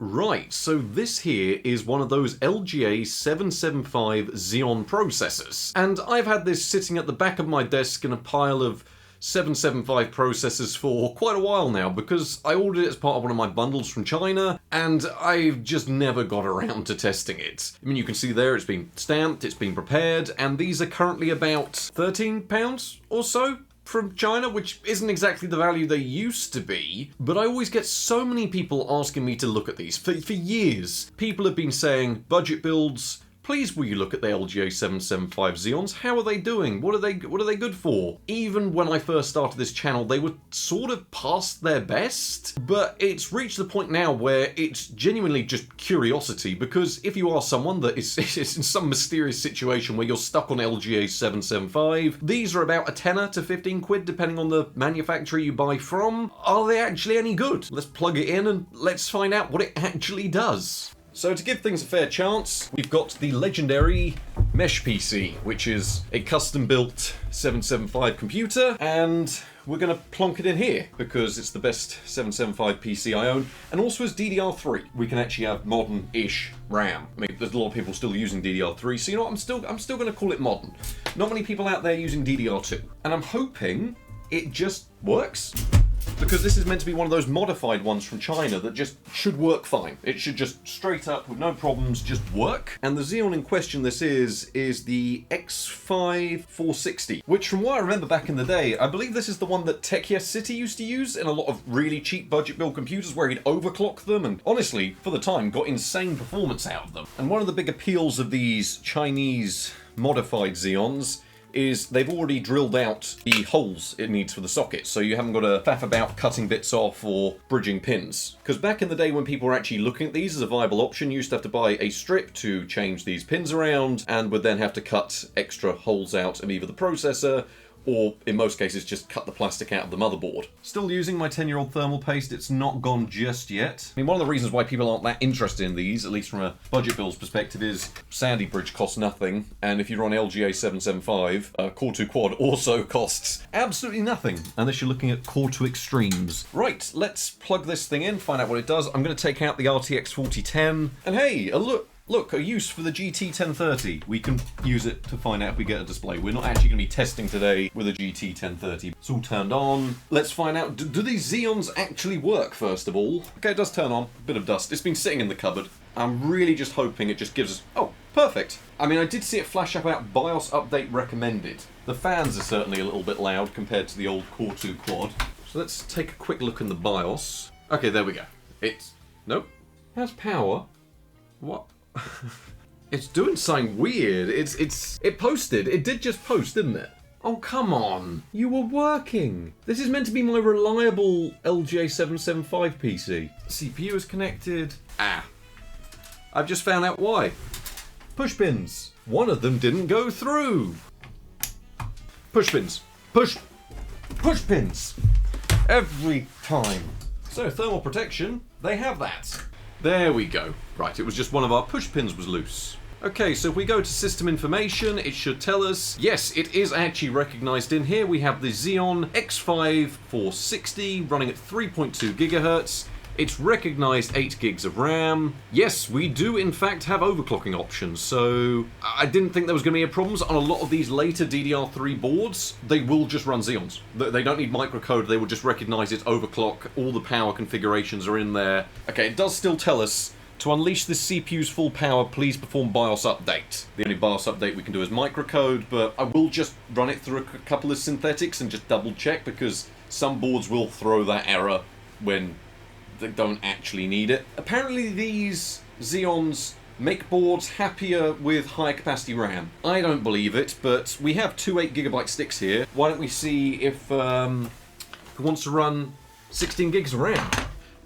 Right, so this here is one of those LGA775 Xeon processors. And I've had this sitting at the back of my desk in a pile of 775 processors for quite a while now, because I ordered it as part of one of my bundles from China, and I've just never got around to testing it. I mean, you can see there it's been stamped, it's been prepared, and these are currently about £13 or so from China, which isn't exactly the value they used to be, but I always get so many people asking me to look at these. For years, people have been saying, budget builds, please will you look at the LGA775 Xeons? How are they doing? What are they good for? Even when I first started this channel, they were sort of past their best, but it's reached the point now where it's genuinely just curiosity, because if you are someone that is in some mysterious situation where you're stuck on LGA775, these are about a tenner to 15 quid depending on the manufacturer you buy from. Are they actually any good? Let's plug it in and let's find out what it actually does. So to give things a fair chance, we've got the legendary Mesh PC, which is a custom-built 775 computer, and we're going to plonk it in here because it's the best 775 PC I own, and also has DDR3. We can actually have modern-ish RAM. I mean, there's a lot of people still using DDR3, so you know what, I'm still going to call it modern. Not many people out there using DDR2, and I'm hoping it just works. Because this is meant to be one of those modified ones from China that just should work fine. It should just straight up, with no problems, just work. And the Xeon in question this is the X5460, which from what I remember back in the day, I believe this is the one that Techie City used to use in a lot of really cheap budget build computers where he'd overclock them, and honestly, for the time, got insane performance out of them. And one of the big appeals of these Chinese modified Xeons is they've already drilled out the holes it needs for the socket, so you haven't got to faff about cutting bits off or bridging pins. Because back in the day when people were actually looking at these as a viable option, you used to have to buy a strip to change these pins around, and would then have to cut extra holes out of either the processor, or in most cases just cut the plastic out of the motherboard. Still using my 10-year-old thermal paste, it's not gone just yet. I mean, one of the reasons why people aren't that interested in these, at least from a budget builds perspective, is Sandy Bridge costs nothing, and if you're on LGA 775, Core 2 Quad also costs absolutely nothing, unless you're looking at Core 2 Extremes. Right, let's plug this thing in, find out what it does. I'm going to take out the RTX 4010, and hey, Look, a use for the GT 1030. We can use it to find out if we get a display. We're not actually going to be testing today with a GT 1030. It's all turned on. Let's find out, do these Xeons actually work, first of all? Okay, it does turn on. A bit of dust. It's been sitting in the cupboard. I'm really just hoping it just gives us... Oh, perfect. I mean, I did see it flash up out BIOS update recommended. The fans are certainly a little bit loud compared to the old Core 2 Quad. So let's take a quick look in the BIOS. Okay, there we go. Nope. Has power. What? It's doing something weird. It posted. It did just post, didn't it? Oh, come on. You were working. This is meant to be my reliable LGA775 PC. CPU is connected. I've just found out why. Push pins. One of them didn't go through. Push pins. Push pins. Every time. So, thermal protection, they have that. There we go. Right, it was just one of our push pins was loose. Okay, so if we go to system information, it should tell us, yes, it is actually recognized in here. We have the Xeon X5460 running at 3.2 gigahertz. It's recognized 8 gigs of RAM. Yes, we do in fact have overclocking options, so I didn't think there was going to be any problems. On a lot of these later DDR3 boards, they will just run Xeons. They don't need microcode, they will just recognize its overclock. All the power configurations are in there. Okay, it does still tell us, to unleash this CPU's full power, please perform BIOS update. The only BIOS update we can do is microcode, but I will just run it through a couple of synthetics and just double check, because some boards will throw that error when they don't actually need it. Apparently these Xeons make boards happier with higher capacity RAM. I don't believe it, but we have two 8GB sticks here. Why don't we see if it wants to run 16 gigs of RAM?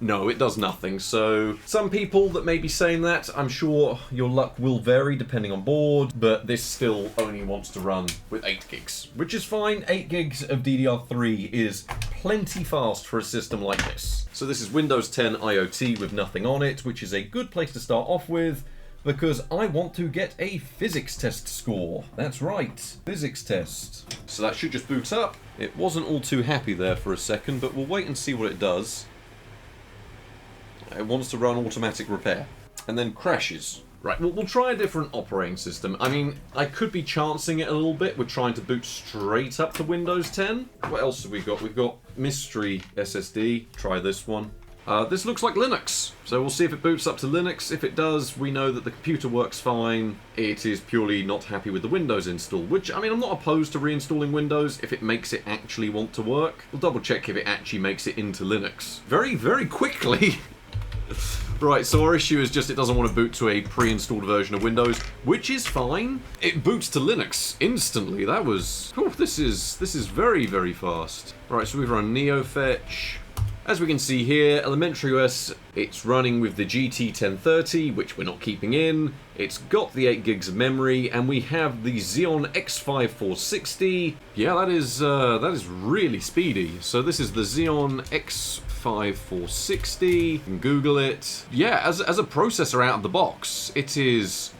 No, it does nothing. So some people that may be saying that, I'm sure your luck will vary depending on board, but this still only wants to run with 8 gigs, which is fine. 8 gigs of DDR3 is plenty fast for a system like this. So this is Windows 10 IoT with nothing on it, which is a good place to start off with, because I want to get a physics test score. That's right, physics test. So that should just boot up. It wasn't all too happy there for a second, but we'll wait and see what it does. It wants to run automatic repair. And then crashes. Right, we'll try a different operating system. I mean, I could be chancing it a little bit. We're trying to boot straight up to Windows 10. What else have we got? We've got Mystery SSD. Try this one. This looks like Linux, so we'll see if it boots up to Linux. If it does, we know that the computer works fine. It is purely not happy with the Windows install, which, I mean, I'm not opposed to reinstalling Windows if it makes it actually want to work. We'll double check if it actually makes it into Linux. Very, very quickly. Right, so our issue is just it doesn't want to boot to a pre-installed version of Windows, which is fine. It boots to Linux instantly. That was... Oh, this is very, very fast. Right, so we've run NeoFetch. As we can see here, Elementary OS, it's running with the GT1030, which we're not keeping in. It's got the 8 gigs of memory, and we have the Xeon X5460. Yeah, that is really speedy. So this is the Xeon X5460. You can Google it. Yeah, as a processor out of the box, it is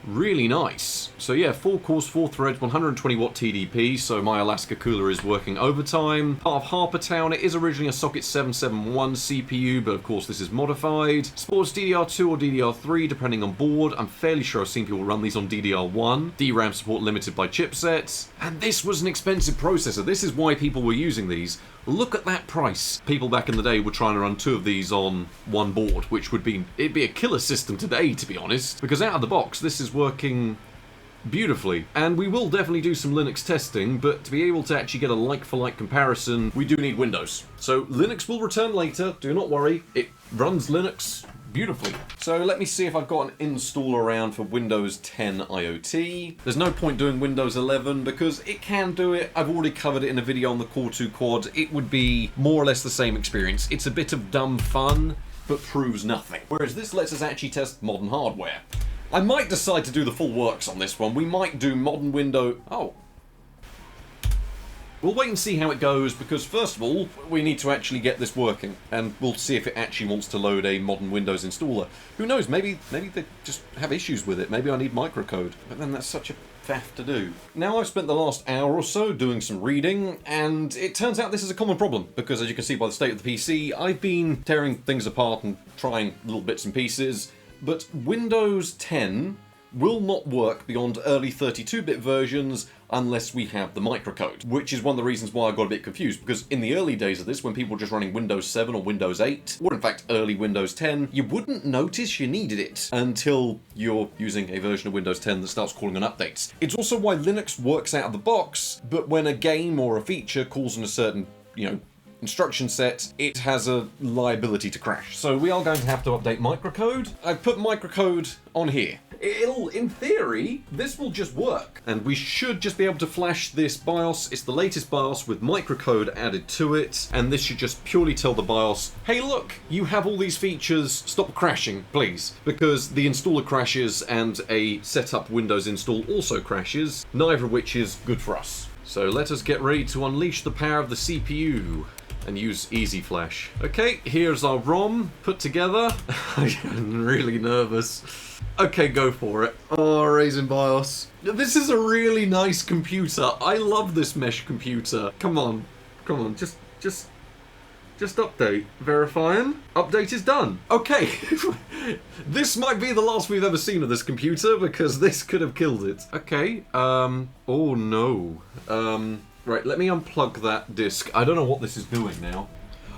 really nice. So yeah, 4 cores, 4 threads, 120 watt TDP, so my Alaska cooler is working overtime. Part of Harpertown, it is originally a Socket 771 CPU, but of course this is modified. Supports DDR2 or DDR3, depending on board. I'm fairly sure I've seen people run these on DDR1. DRAM support limited by chipsets. And this was an expensive processor. This is why people were using these. Look at that price. People back in the day were trying to run 2 of these on one board, which would be, it'd be a killer system today, to be honest. Because out of the box, this is working beautifully. And we will definitely do some Linux testing, but to be able to actually get a like-for-like comparison, we do need Windows. So Linux will return later, do not worry. It runs Linux beautifully. So let me see if I've got an install around for Windows 10 IoT. There's no point doing Windows 11 because it can do it. I've already covered it in a video on the Core 2 Quad. It would be more or less the same experience. It's a bit of dumb fun, but proves nothing. Whereas this lets us actually test modern hardware. I might decide to do the full works on this one. We might do modern Windows... Oh. We'll wait and see how it goes, because first of all, we need to actually get this working, and we'll see if it actually wants to load a modern Windows installer. Who knows, maybe they just have issues with it. Maybe I need microcode, but then that's such a faff to do. Now I've spent the last hour or so doing some reading, and it turns out this is a common problem, because as you can see by the state of the PC, I've been tearing things apart and trying little bits and pieces, but Windows 10 will not work beyond early 32-bit versions unless we have the microcode, which is one of the reasons why I got a bit confused, because in the early days of this, when people were just running Windows 7 or Windows 8, or in fact early Windows 10, you wouldn't notice you needed it until you're using a version of Windows 10 that starts calling on updates. It's also why Linux works out of the box, but when a game or a feature calls on a certain, instruction set, it has a liability to crash. So we are going to have to update microcode. I've put microcode on here. In theory, this will just work. And we should just be able to flash this BIOS. It's the latest BIOS with microcode added to it. And this should just purely tell the BIOS, hey look, you have all these features, stop crashing, please. Because the installer crashes and a setup Windows install also crashes, neither of which is good for us. So let us get ready to unleash the power of the CPU and use Easy Flash. Okay, here's our ROM put together. I'm really nervous. Okay, go for it. Oh, Raisin BIOS. This is a really nice computer. I love this mesh computer. Come on, just update. Verifying. Update is done. Okay. This might be the last we've ever seen of this computer because this could have killed it. Okay, oh no. Right, let me unplug that disk. I don't know what this is doing now.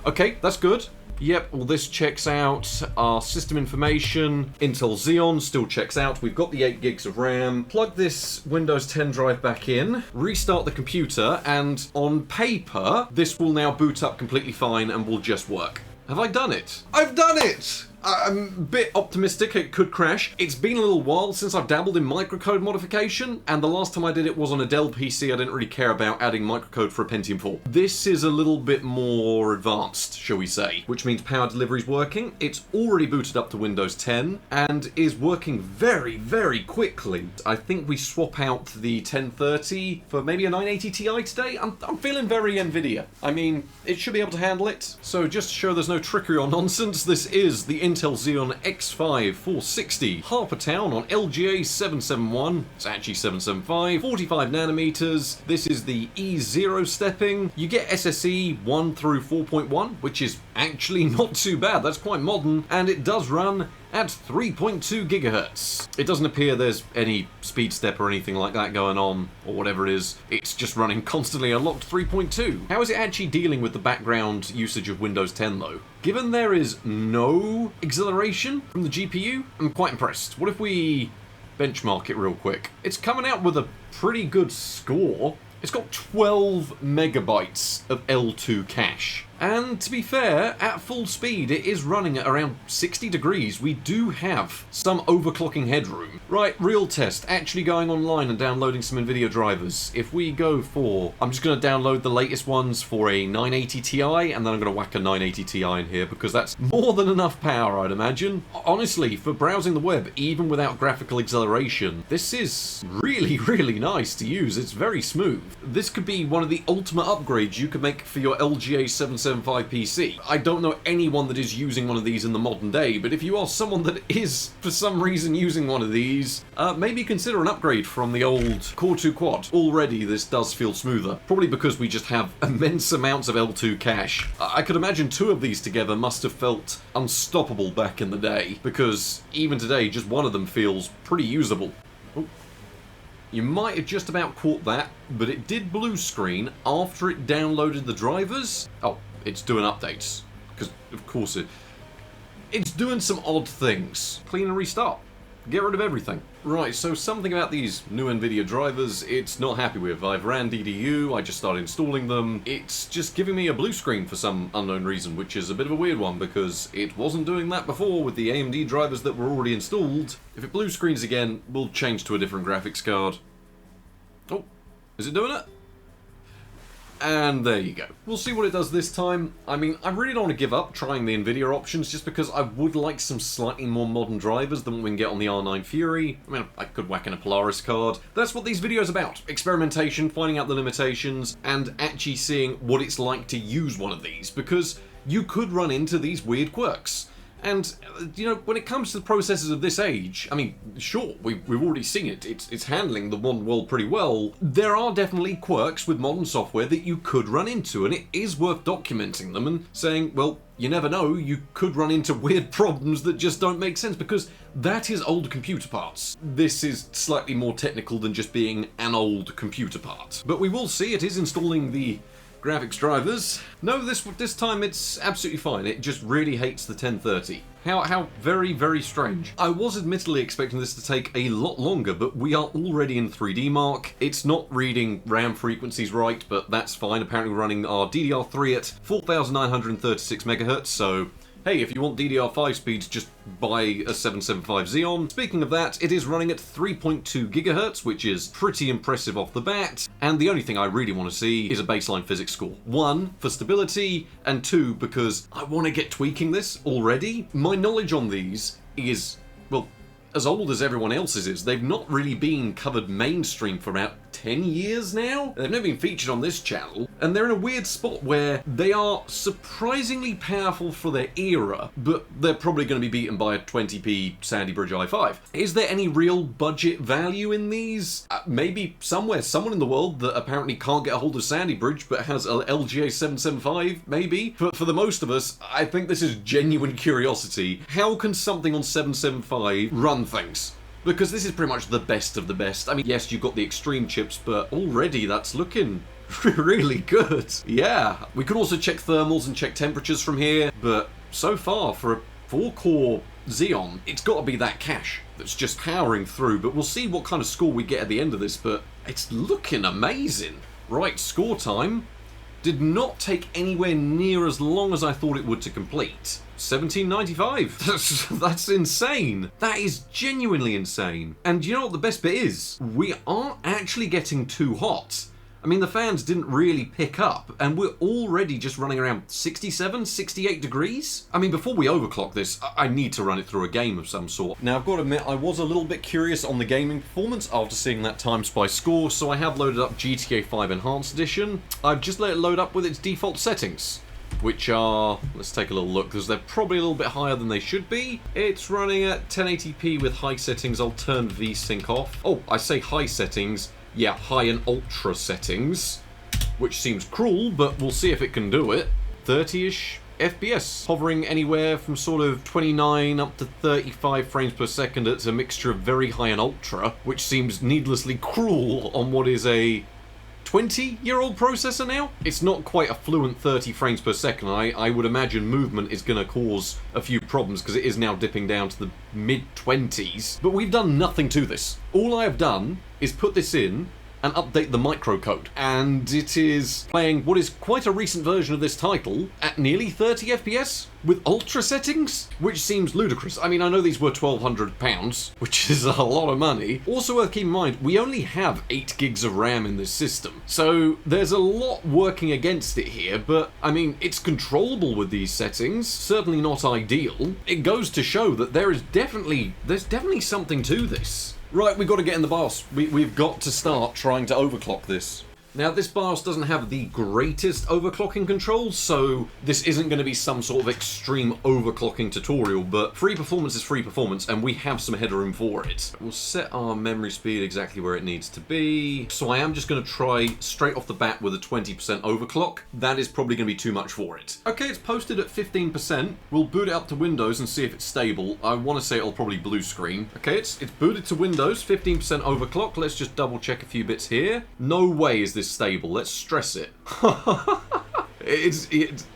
Okay, that's good. Yep, well this checks out. Our system information, Intel Xeon still checks out. We've got the 8 gigs of RAM. Plug this Windows 10 drive back in, restart the computer, and on paper, this will now boot up completely fine and will just work. Have I done it? I've done it! I'm a bit optimistic it could crash. It's been a little while since I've dabbled in microcode modification, and the last time I did it was on a Dell PC. I didn't really care about adding microcode for a Pentium 4. This is a little bit more advanced, shall we say, which means power delivery is working. It's already booted up to Windows 10 and is working very, very quickly. I think we swap out the 1030 for maybe a 980 Ti today. I'm feeling very NVIDIA. I mean, it should be able to handle it. So just to show there's no trickery or nonsense, this is the Intel Xeon X5 460, half a town on LGA771, it's actually 775, 45 nanometers. This is the E0 stepping. You get SSE 1 through 4.1, which is actually not too bad, that's quite modern, and it does run at 3.2 gigahertz. It doesn't appear there's any speed step or anything like that going on, or whatever it is. It's just running constantly unlocked 3.2. How is it actually dealing with the background usage of Windows 10 though? Given there is no acceleration from the GPU, I'm quite impressed. What if we benchmark it real quick? It's coming out with a pretty good score. It's got 12 megabytes of L2 cache. And to be fair, at full speed, it is running at around 60 degrees. We do have some overclocking headroom. Right, real test. Actually going online and downloading some NVIDIA drivers. If we go for... I'm just going to download the latest ones for a 980 Ti, and then I'm going to whack a 980 Ti in here, because that's more than enough power, I'd imagine. Honestly, for browsing the web, even without graphical acceleration, this is really, really nice to use. It's very smooth. This could be one of the ultimate upgrades you could make for your LGA 775 PC. I don't know anyone that is using one of these in the modern day, but if you are someone that is, for some reason, using one of these, maybe consider an upgrade from the old Core 2 Quad. Already, this does feel smoother. Probably because we just have immense amounts of L2 cache. I could imagine two of these together must have felt unstoppable back in the day, because even today, just one of them feels pretty usable. Oh. You might have just about caught that, but it did blue screen after it downloaded the drivers. Oh, it's doing updates, because of course it's doing some odd things. Clean and restart. Get rid of everything. Right, so something about these new NVIDIA drivers it's not happy with. I've ran DDU, I just started installing them. It's just giving me a blue screen for some unknown reason, which is a bit of a weird one because it wasn't doing that before with the AMD drivers that were already installed. If it blue screens again, we'll change to a different graphics card. Oh, is it doing it? And there you go. We'll see what it does this time. I mean, I really don't want to give up trying the NVIDIA options just because I would like some slightly more modern drivers than we can get on the R9 Fury. I mean, I could whack in a Polaris card. That's what these videos are about. Experimentation, finding out the limitations, and actually seeing what it's like to use one of these, because you could run into these weird quirks. And, you know, when it comes to the processors of this age, I mean, sure, we've already seen it. It's handling the modern world pretty well. There are definitely quirks with modern software that you could run into, and it is worth documenting them and saying, well, you never know, you could run into weird problems that just don't make sense, because that is old computer parts. This is slightly more technical than just being an old computer part. But we will see, it is installing the graphics drivers. No, this time it's absolutely fine. It just really hates the 1030. How very, very strange. I was admittedly expecting this to take a lot longer, but we are already in 3D mark. It's not reading RAM frequencies right, but that's fine. Apparently we're running our DDR3 at 4,936 megahertz, so hey, if you want DDR5 speeds, just buy a 775 Xeon. Speaking of that, it is running at 3.2 gigahertz, which is pretty impressive off the bat. And the only thing I really want to see is a baseline physics score. 1, for stability, and 2, because I want to get tweaking this already. My knowledge on these is, well, as old as everyone else's is. They've not really been covered mainstream for about 10 years now. They've never been featured on this channel, and they're in a weird spot where they are surprisingly powerful for their era, but they're probably going to be beaten by a 20p Sandy Bridge i5. Is there any real budget value in these? Maybe somewhere, someone in the world that apparently can't get a hold of Sandy Bridge but has a LGA 775, maybe? But for the most of us, I think this is genuine curiosity. How can something on 775 run things? Because this is pretty much the best of the best. I mean, yes, you've got the extreme chips, but already that's looking really good. Yeah, we could also check thermals and check temperatures from here, but so far for a 4-core Xeon, it's got to be that cache that's just powering through. But we'll see what kind of score we get at the end of this, but it's looking amazing. Right, score time did not take anywhere near as long as I thought it would to complete. 1795. That's insane. That is genuinely insane. And you know what the best bit is? We aren't actually getting too hot. I mean, the fans didn't really pick up, and we're already just running around 67, 68 degrees? I mean, before we overclock this, I need to run it through a game of some sort. Now, I've got to admit, I was a little bit curious on the gaming performance after seeing that Time Spy score, so I have loaded up GTA 5 Enhanced Edition. I've just let it load up with its default settings. which are, let's take a little look, because they're probably a little bit higher than they should be. It's running at 1080p with high settings. I'll turn VSync off. Oh, I say high settings. Yeah, high and ultra settings, which seems cruel, but we'll see if it can do it. 30-ish FPS, hovering anywhere from sort of 29 up to 35 frames per second. It's a mixture of very high and ultra, which seems needlessly cruel on what is a 20-year-old processor now. It's not quite a fluent 30 frames per second. I would imagine movement is going to cause a few problems because it is now dipping down to the mid-20s. But we've done nothing to this. All I have done is put this in and update the microcode, and it is playing what is quite a recent version of this title at nearly 30 FPS with ultra settings, which seems ludicrous. I mean, I know these were £1,200, which is a lot of money. Also worth keeping in mind, we only have 8 gigs of RAM in this system, so there's a lot working against it here, but I mean, it's controllable with these settings, certainly not ideal. It goes to show that there's definitely something to this. Right, we've got to get in the BIOS. We've got to start trying to overclock this. Now, this BIOS doesn't have the greatest overclocking controls, so this isn't going to be some sort of extreme overclocking tutorial, but free performance is free performance, and we have some headroom for it. We'll set our memory speed exactly where it needs to be. So I am just going to try straight off the bat with a 20% overclock. That is probably going to be too much for it. Okay, it's posted at 15%. We'll boot it up to Windows and see if it's stable. I want to say it'll probably blue screen. Okay, it's booted to Windows, 15% overclock. Let's just double check a few bits here. No way is this stable. Let's stress it. It's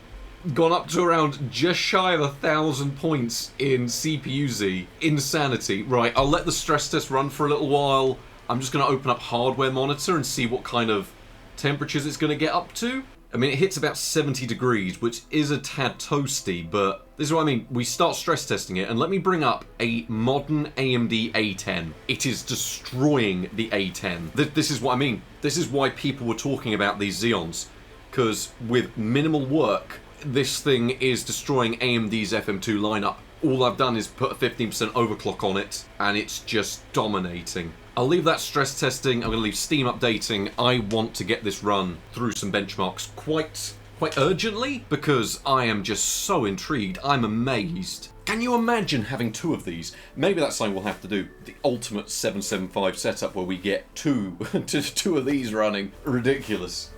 gone up to around just shy of 1,000 points in CPU-Z. Insanity. Right, I'll let the stress test run for a little while. I'm just going to open up Hardware Monitor and see what kind of temperatures it's going to get up to. I mean, it hits about 70 degrees, which is a tad toasty, but this is what I mean. We start stress testing it, and let me bring up a modern AMD A10. It is destroying the A10. This is what I mean. This is why people were talking about these Xeons, because with minimal work, this thing is destroying AMD's FM2 lineup. All I've done is put a 15% overclock on it, and it's just dominating. I'll leave that stress testing. I'm going to leave Steam updating. I want to get this run through some benchmarks quite urgently because I am just so intrigued. I'm amazed. Can you imagine having 2 of these? Maybe that's something we'll have to do. The ultimate 775 setup where we get 2 of these running. Ridiculous.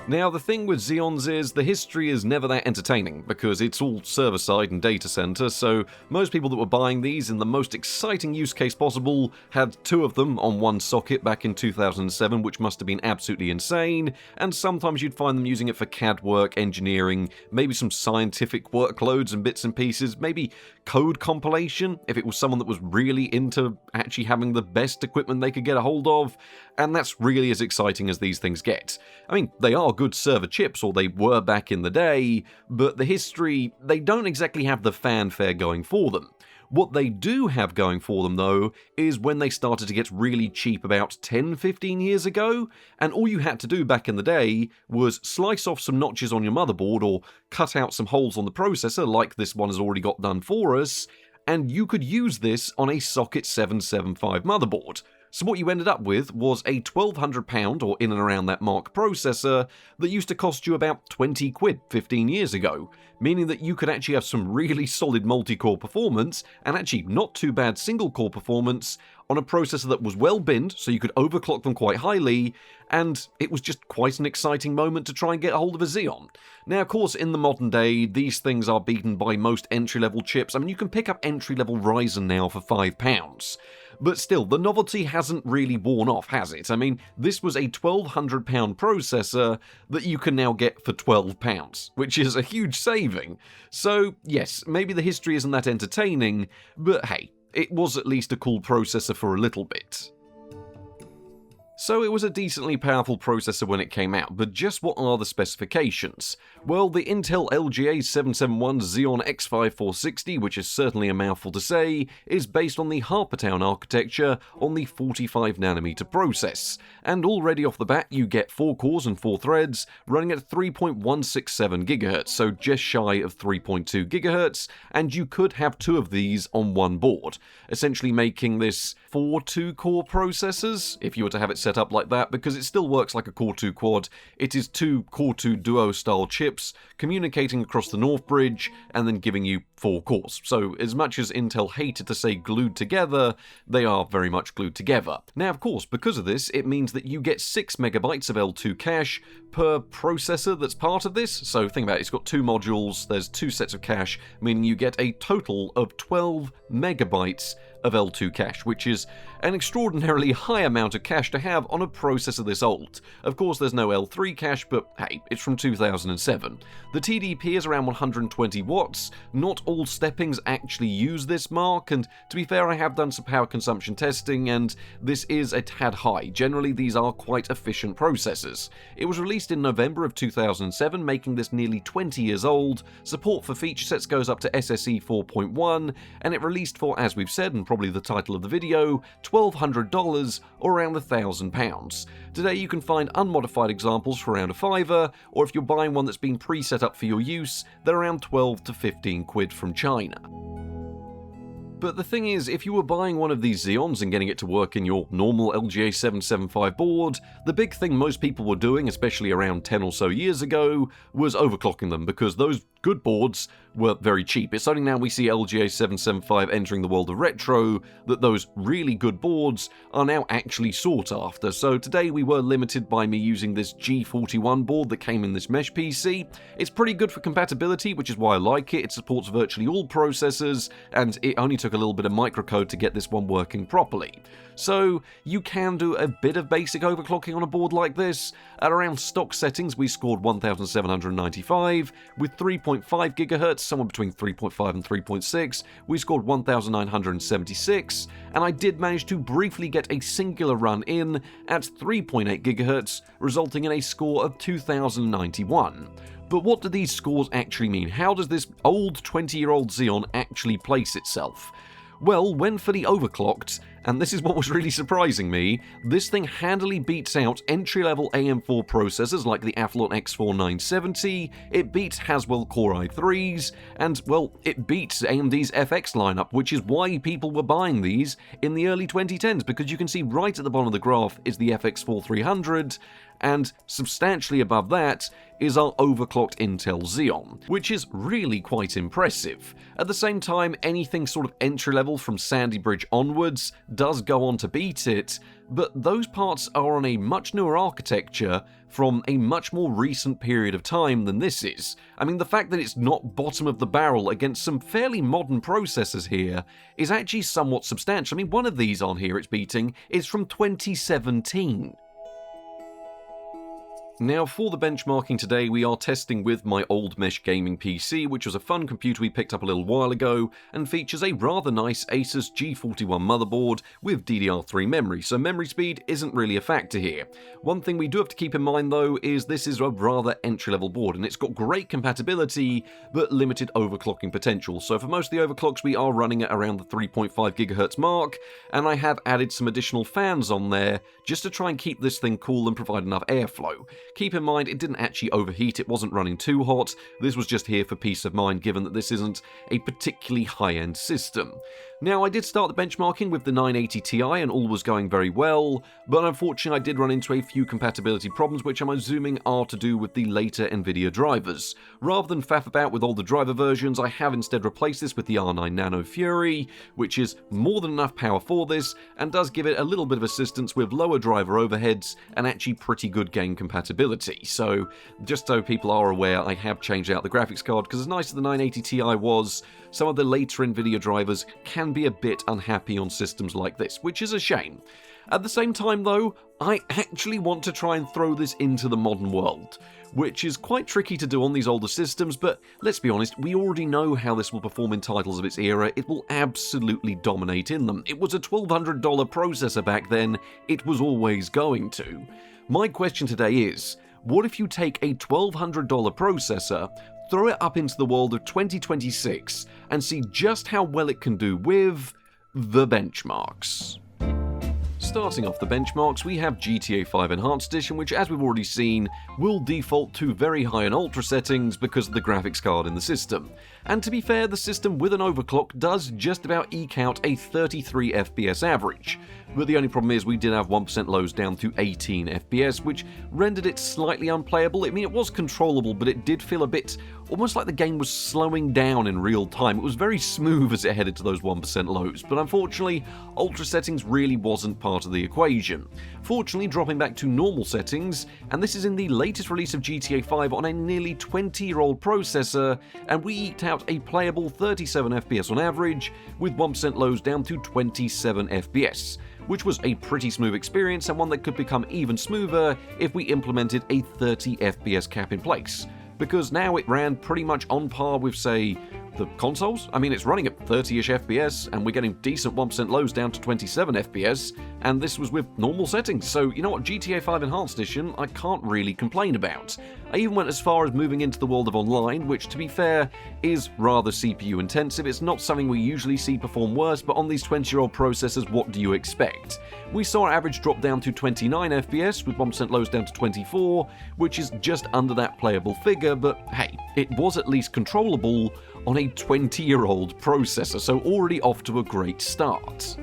Now, the thing with Xeons is the history is never that entertaining because it's all server-side and data center, so most people that were buying these in the most exciting use case possible had 2 of them on one socket back in 2007, which must have been absolutely insane, and sometimes you'd find them using it for CAD work, engineering, maybe some scientific workloads and bits and pieces, maybe code compilation, if it was someone that was really into actually having the best equipment they could get a hold of, and that's really as exciting as these things get. I mean, they are good server chips, or they were back in the day, but the history, they don't exactly have the fanfare going for them. What they do have going for them, though, is when they started to get really cheap about 10-15 years ago, and all you had to do back in the day was slice off some notches on your motherboard or cut out some holes on the processor, like this one has already got done for us, and you could use this on a Socket 775 motherboard. So what you ended up with was a £1,200 or in and around that mark processor that used to cost you about 20 quid 15 years ago, meaning that you could actually have some really solid multi-core performance and actually not too bad single-core performance on a processor that was well binned, so you could overclock them quite highly, and it was just quite an exciting moment to try and get a hold of a Xeon. Now, of course, in the modern day, these things are beaten by most entry-level chips. I mean, you can pick up entry-level Ryzen now for £5. But still, the novelty hasn't really worn off, has it? I mean, this was a £1,200 processor that you can now get for £12, which is a huge saving. So, yes, maybe the history isn't that entertaining, but hey, it was at least a cool processor for a little bit. So it was a decently powerful processor when it came out, but just what are the specifications? Well, the Intel LGA775 Xeon X5460, which is certainly a mouthful to say, is based on the Harpertown architecture on the 45nm process, and already off the bat you get 4 cores and 4 threads running at 3.167 GHz, so just shy of 3.2 GHz, and you could have 2 of these on one board, essentially making this 4 2-core processors if you were to have it set up like that because it still works like a Core 2 quad. It is 2 Core 2 Duo style chips communicating across the North Bridge and then giving you 4 cores. So as much as Intel hated to say glued together, they are very much glued together. Now of course, because of this, it means that you get 6 megabytes of L2 cache per processor that's part of this. So think about it, it's got 2 modules, there's 2 sets of cache, meaning you get a total of 12 megabytes of L2 cache, which is an extraordinarily high amount of cache to have on a processor this old. Of course, there's no L3 cache, but hey, it's from 2007. The TDP is around 120 watts. Not all steppings actually use this mark, and to be fair, I have done some power consumption testing, and this is a tad high. Generally, these are quite efficient processors. It was released in November of 2007, making this nearly 20 years old. Support for feature sets goes up to SSE 4.1, and it released for, as we've said, and probably the title of the video, $1,200 or around £1,000. Today you can find unmodified examples for around a £5, or if you're buying one that's been pre-set up for your use, they're around 12 to 15 quid from China. But the thing is, if you were buying one of these Xeons and getting it to work in your normal LGA775 board, the big thing most people were doing, especially around 10 or so years ago, was overclocking them, because those good boards were very cheap. It's only now we see LGA775 entering the world of retro that those really good boards are now actually sought after. So today we were limited by me using this G41 board that came in this mesh PC. It's pretty good for compatibility, which is why I like it. It supports virtually all processors, and it only took a little bit of microcode to get this one working properly. So you can do a bit of basic overclocking on a board like this. At around stock settings we scored 1795, with 3.5 GHz, somewhere between 3.5 and 3.6, we scored 1976, and I did manage to briefly get a singular run in at 3.8 GHz, resulting in a score of 2091. But what do these scores actually mean? How does this old 20-year-old Xeon actually place itself? Well, when fully overclocked, and this is what was really surprising me, this thing handily beats out entry-level AM4 processors like the Athlon X4 970, it beats Haswell Core i3s, and, well, it beats AMD's FX lineup, which is why people were buying these in the early 2010s, because you can see right at the bottom of the graph is the FX 4300, and substantially above that is our overclocked Intel Xeon, which is really quite impressive. At the same time, anything sort of entry-level from Sandy Bridge onwards does go on to beat it, but those parts are on a much newer architecture from a much more recent period of time than this is. I mean, the fact that it's not bottom of the barrel against some fairly modern processors here is actually somewhat substantial. I mean, one of these on here it's beating is from 2017. Now, for the benchmarking today, we are testing with my old mesh gaming PC, which was a fun computer we picked up a little while ago, and features a rather nice Asus G41 motherboard with DDR3 memory, so memory speed isn't really a factor here. One thing we do have to keep in mind though is this is a rather entry-level board, and it's got great compatibility, but limited overclocking potential. So for most of the overclocks we are running at around the 3.5 GHz mark, and I have added some additional fans on there just to try and keep this thing cool and provide enough airflow. Keep in mind, it didn't actually overheat, it wasn't running too hot, this was just here for peace of mind given that this isn't a particularly high-end system. Now, I did start the benchmarking with the 980 Ti and all was going very well, but unfortunately I did run into a few compatibility problems which I'm assuming are to do with the later Nvidia drivers. Rather than faff about with all the driver versions, I have instead replaced this with the R9 Nano Fury, which is more than enough power for this, and does give it a little bit of assistance with lower driver overheads and actually pretty good game compatibility. So, just so people are aware, I have changed out the graphics card, because as nice as the 980 Ti was, some of the later Nvidia drivers can be a bit unhappy on systems like this, which is a shame. At the same time though, I actually want to try and throw this into the modern world, which is quite tricky to do on these older systems, but let's be honest, we already know how this will perform in titles of its era. It will absolutely dominate in them. It was a $1,200 processor back then, it was always going to. My question today is, what if you take a $1,200 processor, throw it up into the world of 2026, and see just how well it can do with the benchmarks? Starting off the benchmarks, we have GTA 5 Enhanced Edition, which, as we've already seen, will default to very high and ultra settings because of the graphics card in the system. And to be fair, the system with an overclock does just about eke out a 33 FPS average. But the only problem is we did have 1% lows down to 18 FPS, which rendered it slightly unplayable. I mean, it was controllable, but it did feel a bit almost like the game was slowing down in real time. It was very smooth as it headed to those 1% lows, but unfortunately, ultra settings really wasn't part of the equation. Fortunately, dropping back to normal settings, and this is in the latest release of GTA 5 on a nearly 20-year-old processor, and we eked out a playable 37 FPS on average, with 1% lows down to 27 FPS. Which was a pretty smooth experience and one that could become even smoother if we implemented a 30 FPS cap in place. Because now it ran pretty much on par with, say, the consoles. I mean, it's running at 30-ish FPS, and we're getting decent 1% lows down to 27 FPS, and this was with normal settings. So, you know what, GTA 5 Enhanced Edition, I can't really complain about. I even went as far as moving into the world of online, which, to be fair, is rather CPU intensive. It's not something we usually see perform worse, but on these 20-year-old processors, what do you expect? We saw our average drop down to 29 FPS, with 1% lows down to 24, which is just under that playable figure, but hey, it was at least controllable on a 20-year-old processor, so already off to a great start.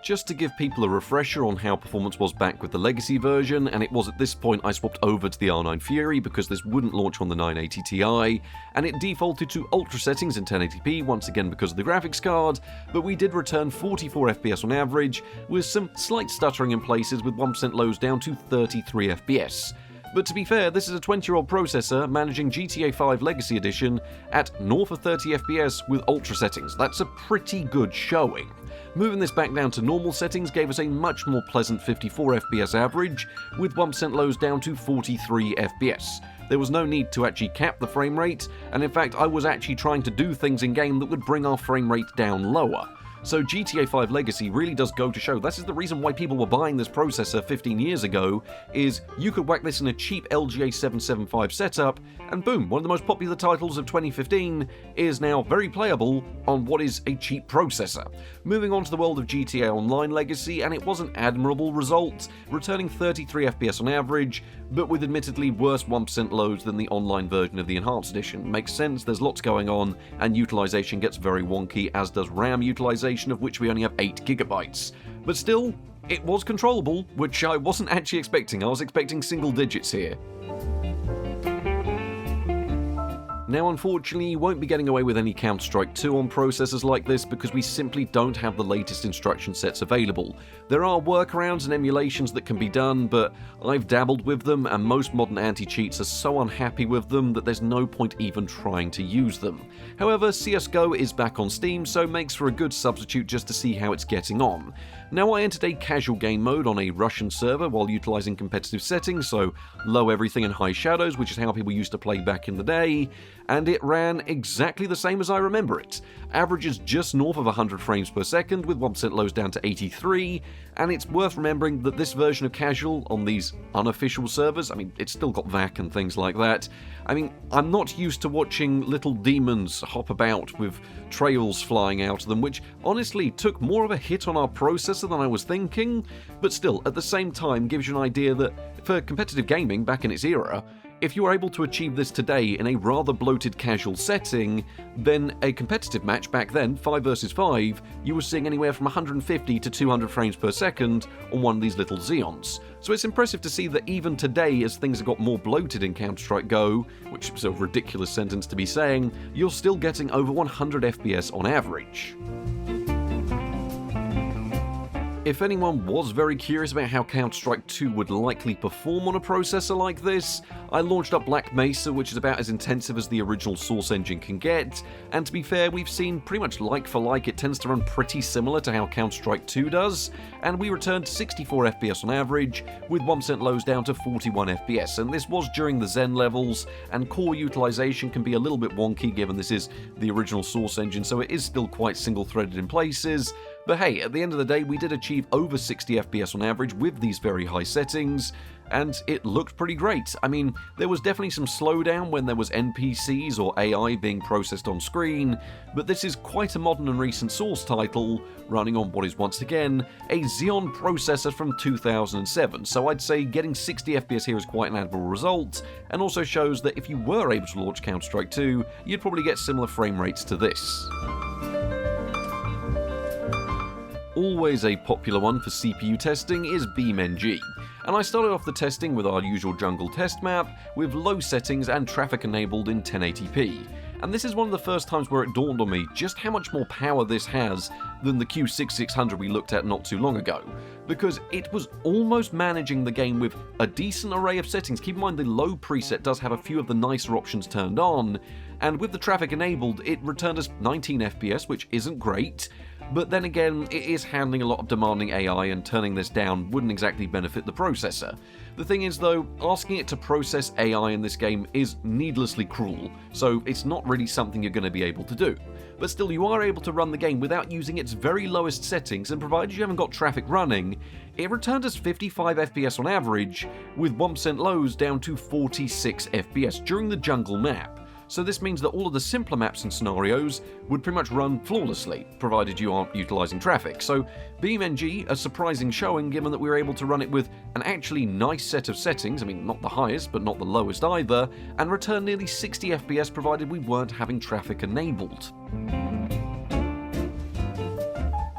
Just to give people a refresher on how performance was back with the legacy version, and it was at this point I swapped over to the R9 Fury because this wouldn't launch on the 980 Ti, and it defaulted to ultra settings in 1080p once again because of the graphics card, but we did return 44 FPS on average, with some slight stuttering in places with 1% lows down to 33 FPS. But to be fair, this is a 20-year-old processor managing GTA 5 Legacy Edition at north of 30 FPS with ultra settings. That's a pretty good showing. Moving this back down to normal settings gave us a much more pleasant 54 FPS average, with 1% lows down to 43 FPS. There was no need to actually cap the frame rate, and in fact I was actually trying to do things in-game that would bring our frame rate down lower. So GTA 5 Legacy really does go to show, this is the reason why people were buying this processor 15 years ago, is you could whack this in a cheap LGA775 setup, and boom, one of the most popular titles of 2015 is now very playable on what is a cheap processor. Moving on to the world of GTA Online Legacy, and it was an admirable result, returning 33 FPS on average, but with admittedly worse 1% loads than the online version of the Enhanced Edition. Makes sense, there's lots going on, and utilization gets very wonky, as does RAM utilization, of which we only have 8 GB. But still, it was controllable, which I wasn't actually expecting. I was expecting single digits here. Now, unfortunately, you won't be getting away with any Counter-Strike 2 on processors like this because we simply don't have the latest instruction sets available. There are workarounds and emulations that can be done, but I've dabbled with them, and most modern anti-cheats are so unhappy with them that there's no point even trying to use them. However, CSGO is back on Steam, so makes for a good substitute just to see how it's getting on. Now, I entered a casual game mode on a Russian server while utilizing competitive settings, so low everything and high shadows, which is how people used to play back in the day, and it ran exactly the same as I remember it. Averages just north of 100 frames per second, with 1% lows down to 83, and it's worth remembering that this version of casual on these unofficial servers, I mean, it's still got VAC and things like that. I mean, I'm not used to watching little demons hop about with trails flying out of them, which honestly took more of a hit on our processor than I was thinking, but still, at the same time, gives you an idea that for competitive gaming back in its era, if you were able to achieve this today in a rather bloated casual setting, then a competitive match back then, 5 versus 5, you were seeing anywhere from 150 to 200 frames per second on one of these little Xeons. So it's impressive to see that even today, as things have got more bloated in Counter-Strike Go, which is a ridiculous sentence to be saying, you're still getting over 100 FPS on average. If anyone was very curious about how Counter-Strike 2 would likely perform on a processor like this, I launched up Black Mesa, which is about as intensive as the original Source engine can get, and to be fair, we've seen pretty much like for like, it tends to run pretty similar to how Counter-Strike 2 does, and we returned 64 FPS on average, with 1% lows down to 41 FPS, and this was during the Zen levels, and core utilization can be a little bit wonky given this is the original Source engine, so it is still quite single-threaded in places, But hey, at the end of the day, we did achieve over 60 FPS on average with these very high settings, and it looked pretty great. I mean, there was definitely some slowdown when there was NPCs or AI being processed on screen, but this is quite a modern and recent source title, running on what is once again a Xeon processor from 2007, so I'd say getting 60 FPS here is quite an admirable result, and also shows that if you were able to launch Counter-Strike 2, you'd probably get similar frame rates to this. Always a popular one for CPU testing is BeamNG, and I started off the testing with our usual jungle test map with low settings and traffic enabled in 1080p. And this is one of the first times where it dawned on me just how much more power this has than the Q6600 we looked at not too long ago, because it was almost managing the game with a decent array of settings. Keep in mind the low preset does have a few of the nicer options turned on, and with the traffic enabled it returned us 19 FPS, which isn't great, but then again, it is handling a lot of demanding AI, and turning this down wouldn't exactly benefit the processor. The thing is though, asking it to process AI in this game is needlessly cruel, so it's not really something you're going to be able to do. But still, you are able to run the game without using its very lowest settings, and provided you haven't got traffic running, it returned us 55 FPS on average, with 1% lows down to 46 FPS during the jungle map. So this means that all of the simpler maps and scenarios would pretty much run flawlessly, provided you aren't utilising traffic. So BeamNG, a surprising showing given that we were able to run it with an actually nice set of settings, I mean not the highest but not the lowest either, and return nearly 60 FPS provided we weren't having traffic enabled.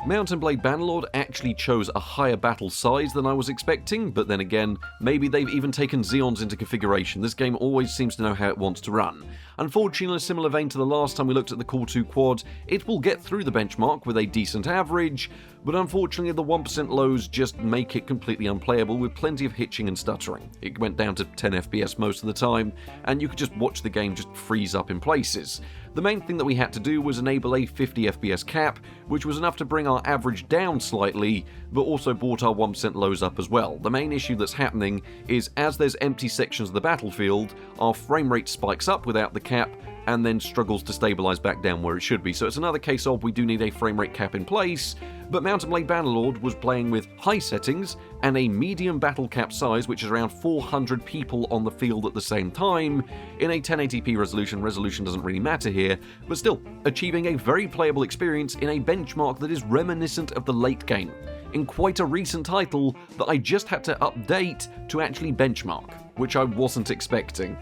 Mount & Blade Bannerlord actually chose a higher battle size than I was expecting, but then again, maybe they've even taken Xeons into configuration. This game always seems to know how it wants to run. Unfortunately, in a similar vein to the last time we looked at the Core 2 Quad, it will get through the benchmark with a decent average, but unfortunately the 1% lows just make it completely unplayable with plenty of hitching and stuttering. It went down to 10 FPS most of the time, and you could just watch the game just freeze up in places. The main thing that we had to do was enable a 50 FPS cap, which was enough to bring our average down slightly, but also brought our 1% lows up as well. The main issue that's happening is as there's empty sections of the battlefield, our frame rate spikes up without the cap, and then struggles to stabilise back down where it should be. So it's another case of we do need a frame rate cap in place, but Mount & Blade Bannerlord was playing with high settings and a medium battle cap size, which is around 400 people on the field at the same time, in a 1080p resolution. Resolution doesn't really matter here, but still, achieving a very playable experience in a benchmark that is reminiscent of the late game, in quite a recent title that I just had to update to actually benchmark, which I wasn't expecting.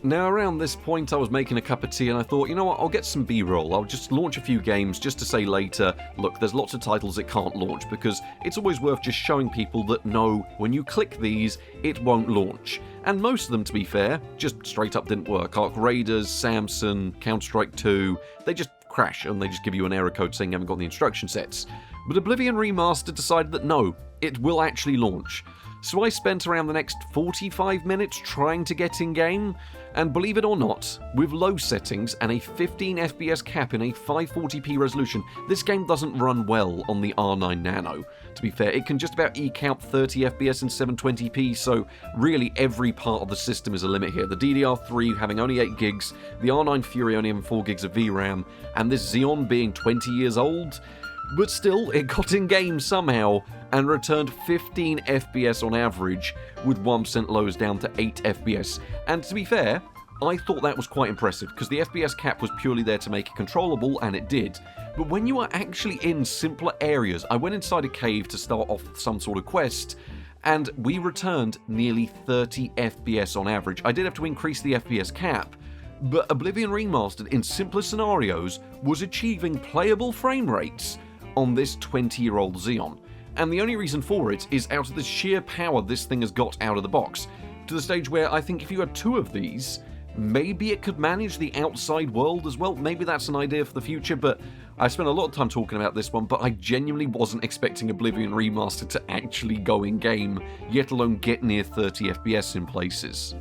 Now around this point I was making a cup of tea and I thought, you know what, I'll get some B-roll. I'll just launch a few games just to say later, look, there's lots of titles it can't launch, because it's always worth just showing people that no, when you click these, it won't launch. And most of them, to be fair, just straight up didn't work. Arc Raiders, Samson, Counter-Strike 2, they just crash and they just give you an error code saying you haven't got the instruction sets. But Oblivion Remastered decided that no, it will actually launch. So I spent around the next 45 minutes trying to get in-game, and believe it or not, with low settings and a 15 FPS cap in a 540p resolution, this game doesn't run well on the R9 Nano. To be fair, it can just about eke out 30 FPS in 720p, so really every part of the system is a limit here. The DDR3 having only 8 gigs, the R9 Fury only having 4 gigs of VRAM, and this Xeon being 20 years old. But still, it got in game somehow and returned 15 FPS on average, with 1% lows down to 8 FPS. And to be fair, I thought that was quite impressive, because the FPS cap was purely there to make it controllable, and it did. But when you are actually in simpler areas, I went inside a cave to start off some sort of quest, and we returned nearly 30 FPS on average. I did have to increase the FPS cap, but Oblivion Remastered in simpler scenarios was achieving playable frame rates on this 20-year-old Xeon. And the only reason for it is out of the sheer power this thing has got out of the box, to the stage where I think if you had 2 of these, maybe it could manage the outside world as well. Maybe that's an idea for the future, but I spent a lot of time talking about this one, but I genuinely wasn't expecting Oblivion Remastered to actually go in-game, yet alone get near 30 FPS in places.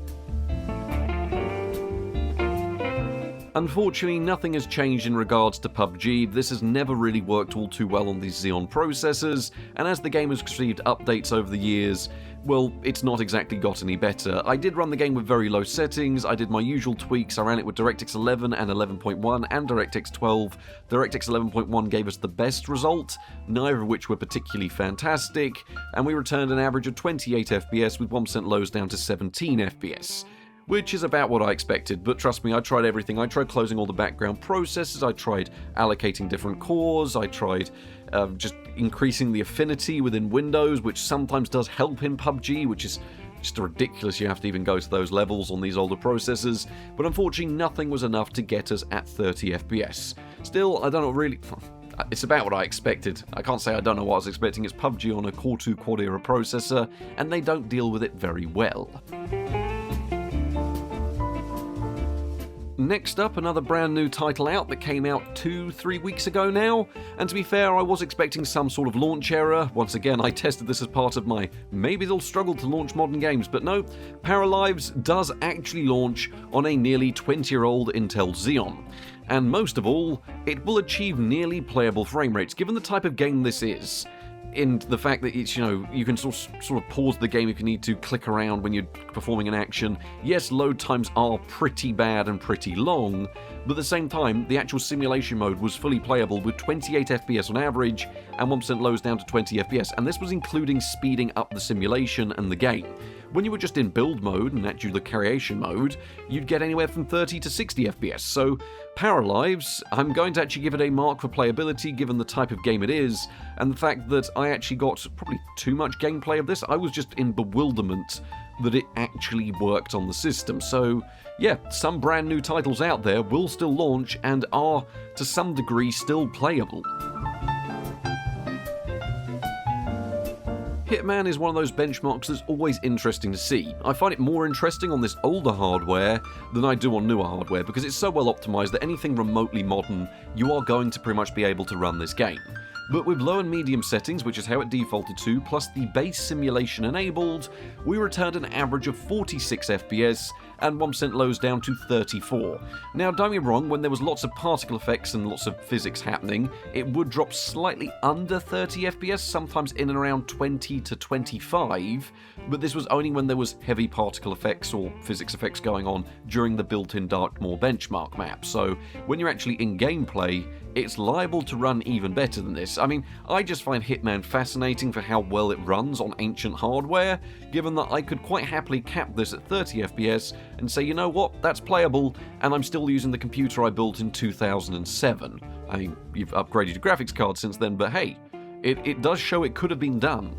Unfortunately, nothing has changed in regards to PUBG. This has never really worked all too well on these Xeon processors, and as the game has received updates over the years, well, it's not exactly got any better. I did run the game with very low settings, I did my usual tweaks, I ran it with DirectX 11 and 11.1 and DirectX 12. DirectX 11.1 gave us the best result, neither of which were particularly fantastic, and we returned an average of 28 FPS with 1% lows down to 17 FPS. Which is about what I expected, but trust me, I tried everything. I tried closing all the background processes, I tried allocating different cores, I tried just increasing the affinity within Windows, which sometimes does help in PUBG, which is just ridiculous you have to even go to those levels on these older processors, but unfortunately nothing was enough to get us at 30 FPS. Still, I don't know really... It's about what I expected. I can't say I don't know what I was expecting. It's PUBG on a Core 2 quad-era processor, and they don't deal with it very well. Next up, another brand new title out that came out 2-3 weeks ago now, and to be fair, I was expecting some sort of launch error. Once again, I tested this as part of my maybe they'll struggle to launch modern games, but no, Paralives does actually launch on a nearly 20-year-old Intel Xeon. And most of all, it will achieve nearly playable frame rates, given the type of game this is. In the fact that it's, you can sort of pause the game if you need to, click around when you're performing an action. Yes, load times are pretty bad and pretty long, but at the same time, the actual simulation mode was fully playable with 28 FPS on average and 1% lows down to 20 FPS, and this was including speeding up the simulation and the game. When you were just in build mode and actually the creation mode, you'd get anywhere from 30 to 60 FPS, so Paralives, I'm going to actually give it a mark for playability given the type of game it is, and the fact that I actually got probably too much gameplay of this. I was just in bewilderment that it actually worked on the system. So yeah, some brand new titles out there will still launch and are, to some degree, still playable. Hitman is one of those benchmarks that's always interesting to see. I find it more interesting on this older hardware than I do on newer hardware because it's so well optimized that anything remotely modern, you are going to pretty much be able to run this game. But with low and medium settings, which is how it defaulted to, plus the base simulation enabled, we returned an average of 46 FPS and 1% lows down to 34. Now don't get me wrong, when there was lots of particle effects and lots of physics happening, it would drop slightly under 30 FPS, sometimes in and around 20 to 25, but this was only when there was heavy particle effects or physics effects going on during the built-in Darkmoor benchmark map. So when you're actually in gameplay, it's liable to run even better than this. I mean, I just find Hitman fascinating for how well it runs on ancient hardware, given that I could quite happily cap this at 30 FPS and say, you know what, that's playable, and I'm still using the computer I built in 2007. I mean, you've upgraded your graphics card since then, but hey, it does show it could have been done.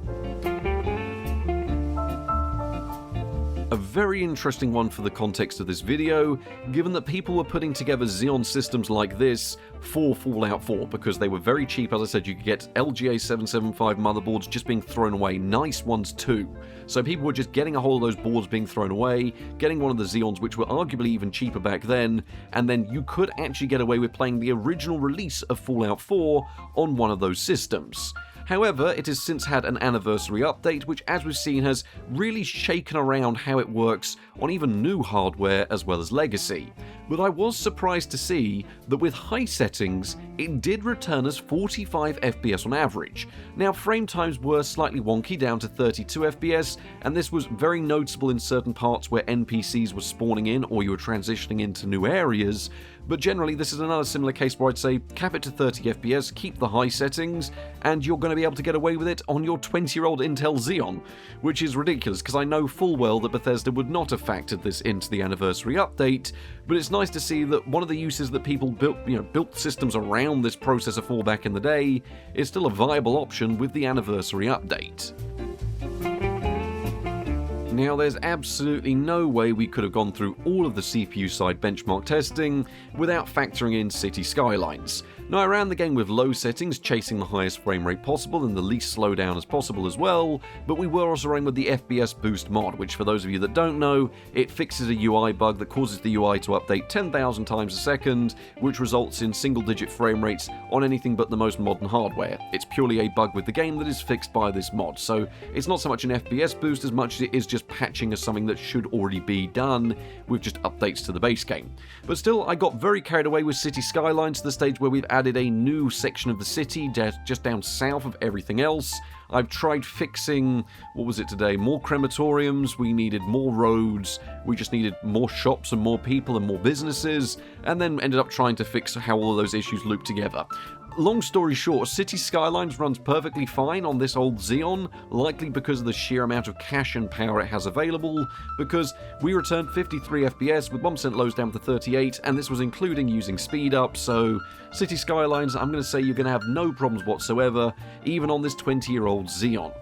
A very interesting one for the context of this video, given that people were putting together Xeon systems like this for Fallout 4 because they were very cheap. As I said, you could get LGA775 motherboards just being thrown away, nice ones too. So people were just getting a hold of those boards being thrown away, getting one of the Xeons, which were arguably even cheaper back then, and then you could actually get away with playing the original release of Fallout 4 on one of those systems. However, it has since had an anniversary update, which as we've seen has really shaken around how it works on even new hardware as well as legacy. But I was surprised to see that with high settings, it did return us 45 FPS on average. Now, frame times were slightly wonky, down to 32 FPS, and this was very noticeable in certain parts where NPCs were spawning in or you were transitioning into new areas, but generally this is another similar case where I'd say cap it to 30 FPS, keep the high settings, and you're going to be able to get away with it on your 20-year-old Intel Xeon, which is ridiculous because I know full well that Bethesda would not have factored this into the anniversary update, but it's nice to see that one of the uses that people built systems around this processor for back in the day is still a viable option with the anniversary update. Now, there's absolutely no way we could have gone through all of the CPU-side benchmark testing without factoring in city skylines. Now, I ran the game with low settings, chasing the highest frame rate possible and the least slowdown as possible as well, but we were also running with the FPS Boost mod, which for those of you that don't know, it fixes a UI bug that causes the UI to update 10,000 times a second, which results in single-digit frame rates on anything but the most modern hardware. It's purely a bug with the game that is fixed by this mod, so it's not so much an FPS boost as much as it is just just patching as something that should already be done with just updates to the base game. But still, I got very carried away with City Skylines to the stage where we've added a new section of the city just down south of everything else. I've tried fixing, what was it today, more crematoriums, we needed more roads, we just needed more shops and more people and more businesses, and then ended up trying to fix how all of those issues loop together. Long story short, City Skylines runs perfectly fine on this old Xeon, likely because of the sheer amount of cache and power it has available, because we returned 53 FPS with 1% lows down to 38, and this was including using speed up, so City Skylines, I'm going to say you're going to have no problems whatsoever, even on this 20-year-old Xeon.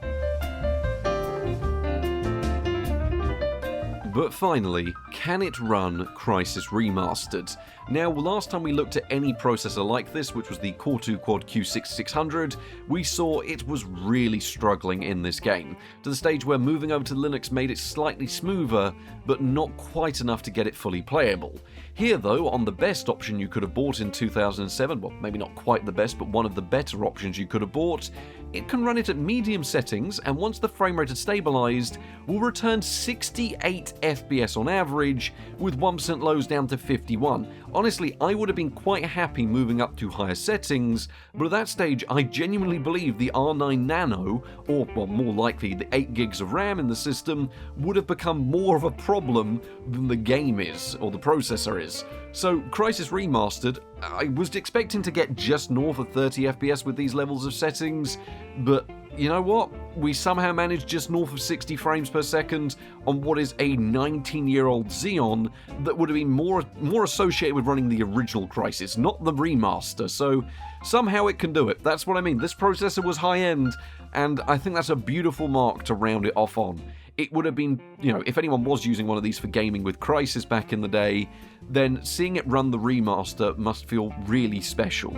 But finally, can it run Crysis Remastered? Now, last time we looked at any processor like this, which was the Core 2 Quad Q6600, we saw it was really struggling in this game, to the stage where moving over to Linux made it slightly smoother, but not quite enough to get it fully playable. Here though, on the best option you could have bought in 2007, well maybe not quite the best, but one of the better options you could have bought, it can run it at medium settings, and once the frame rate had stabilised, will return 68 FPS on average, with 1% lows down to 51. Honestly, I would have been quite happy moving up to higher settings, but at that stage I genuinely believe the R9 Nano, or well, more likely the 8 gigs of RAM in the system, would have become more of a problem than the game is, or the processor is. So Crysis Remastered, I was expecting to get just north of 30 FPS with these levels of settings, but you know what? We somehow managed just north of 60 frames per second on what is a 19-year-old Xeon that would have been more associated with running the original Crysis, not the remaster, so somehow it can do it. That's what I mean. This processor was high-end, and I think that's a beautiful mark to round it off on. It would have been, you know, if anyone was using one of these for gaming with Crysis back in the day, then seeing it run the remaster must feel really special.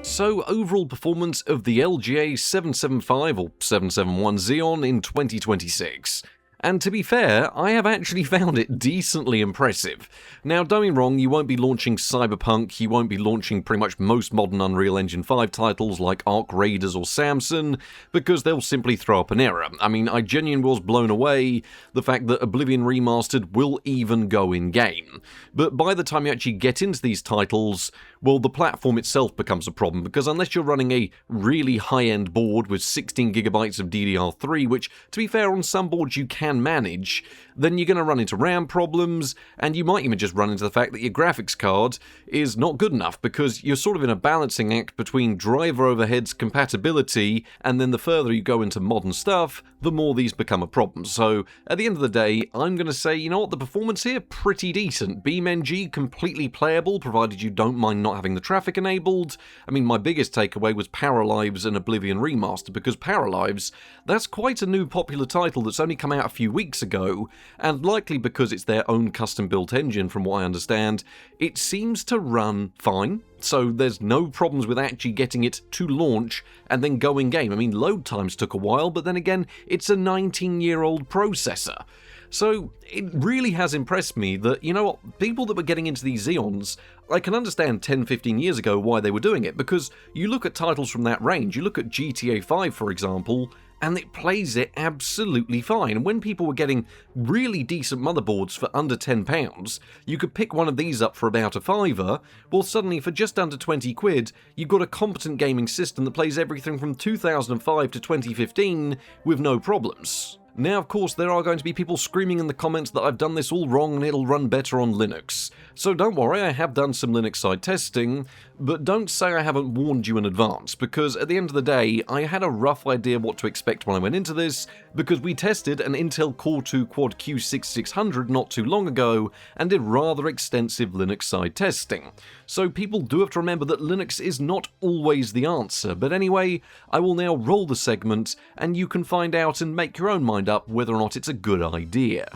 So, overall performance of the LGA775 or 771 Xeon in 2026. And to be fair, I have actually found it decently impressive. Now, don't get me wrong, you won't be launching Cyberpunk, you won't be launching pretty much most modern Unreal Engine 5 titles like Ark Raiders or Samson, because they'll simply throw up an error. I mean, I genuinely was blown away the fact that Oblivion Remastered will even go in-game. But by the time you actually get into these titles, well, the platform itself becomes a problem, because unless you're running a really high-end board with 16GB of DDR3, which, to be fair, on some boards you can manage, then you're going to run into RAM problems, and you might even just run into the fact that your graphics card is not good enough, because you're sort of in a balancing act between driver overheads compatibility, and then the further you go into modern stuff, the more these become a problem. So, at the end of the day, I'm going to say, you know what, the performance here, pretty decent. BeamNG, completely playable, provided you don't mind not having the traffic enabled. I mean, my biggest takeaway was Paralives and Oblivion Remastered, because Paralives, that's quite a new popular title that's only come out a few weeks ago, and likely because it's their own custom-built engine from what I understand, it seems to run fine. So there's no problems with actually getting it to launch and then go in-game. I mean, load times took a while, but then again, it's a 19-year-old processor. So it really has impressed me that, you know what, people that were getting into these Xeons, I can understand 10-15 years ago why they were doing it, because you look at titles from that range, you look at GTA 5 for example, and it plays it absolutely fine. And when people were getting really decent motherboards for under £10, you could pick one of these up for about a £5, well suddenly for just under 20 quid, you've got a competent gaming system that plays everything from 2005 to 2015 with no problems. Now, of course, there are going to be people screaming in the comments that I've done this all wrong and it'll run better on Linux. So don't worry, I have done some Linux side testing, but don't say I haven't warned you in advance, because at the end of the day, I had a rough idea what to expect when I went into this, because we tested an Intel Core 2 Quad Q6600 not too long ago, and did rather extensive Linux side testing. So people do have to remember that Linux is not always the answer, but anyway, I will now roll the segment, and you can find out and make your own mind up whether or not it's a good idea.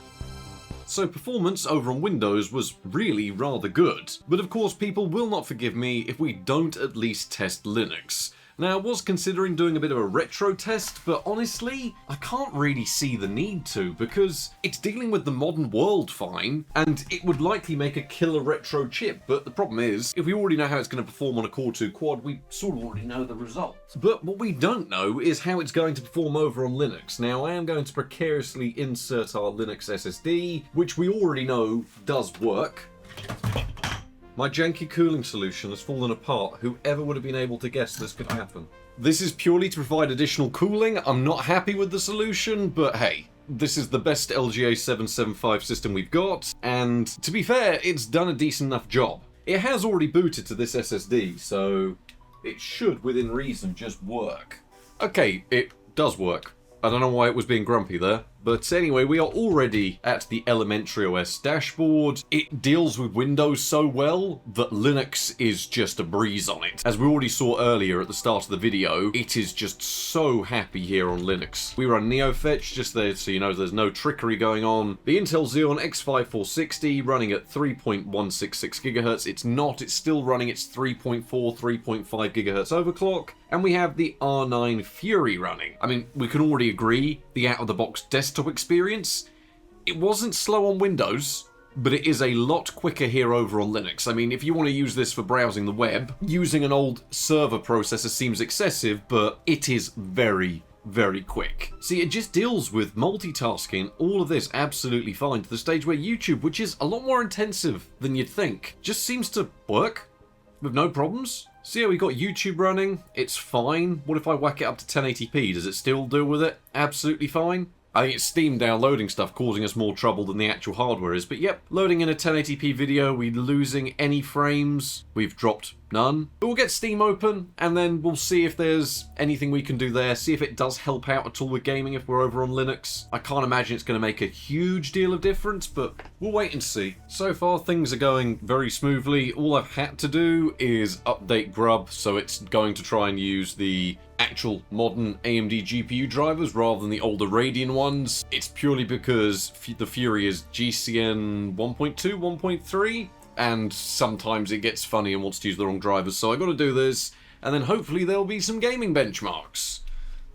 So performance over on Windows was really rather good, but of course people will not forgive me if we don't at least test Linux. Now, I was considering doing a bit of a retro test, but honestly, I can't really see the need to, because it's dealing with the modern world fine, and it would likely make a killer retro chip, but the problem is, if we already know how it's going to perform on a Core 2 quad, we sort of already know the results. But what we don't know is how it's going to perform over on Linux. Now, I am going to precariously insert our Linux SSD, which we already know does work. My janky cooling solution has fallen apart. Whoever would have been able to guess this could happen? This is purely to provide additional cooling. I'm not happy with the solution, but hey, this is the best LGA775 system we've got, and to be fair, it's done a decent enough job. It has already booted to this SSD, so it should, within reason, just work. Okay, it does work. I don't know why it was being grumpy there. But anyway, we are already at the Elementary OS dashboard. It deals with Windows so well that Linux is just a breeze on it. As we already saw earlier at the start of the video, it is just so happy here on Linux. We run NeoFetch just there so you know there's no trickery going on. The Intel Xeon X5460 running at 3.166 GHz. It's still running its 3.4, 3.5 GHz overclock. And we have the R9 Fury running. I mean, we can already agree the out-of-the-box desktop experience, it wasn't slow on Windows, but it is a lot quicker here over on Linux. I mean, if you want to use this for browsing the web, using an old server processor seems excessive, but it is very, very quick. See, it just deals with multitasking, all of this absolutely fine, to the stage where YouTube, which is a lot more intensive than you'd think, just seems to work with no problems. So yeah, we got YouTube running, it's fine. What if I whack it up to 1080p? Does it still deal with it? Absolutely fine. I think it's Steam downloading stuff causing us more trouble than the actual hardware is, but yep, loading in a 1080p video, we're losing any frames, we've dropped none. But we'll get Steam open, and then we'll see if there's anything we can do there, see if it does help out at all with gaming if we're over on Linux. I can't imagine it's going to make a huge deal of difference, but we'll wait and see. So far, things are going very smoothly. All I've had to do is update Grub, so it's going to try and use the actual modern AMD GPU drivers rather than the older Radeon ones. It's purely because the Fury is GCN 1.2, 1.3, and sometimes it gets funny and wants to use the wrong drivers, so I gotta do this, and then hopefully there'll be some gaming benchmarks.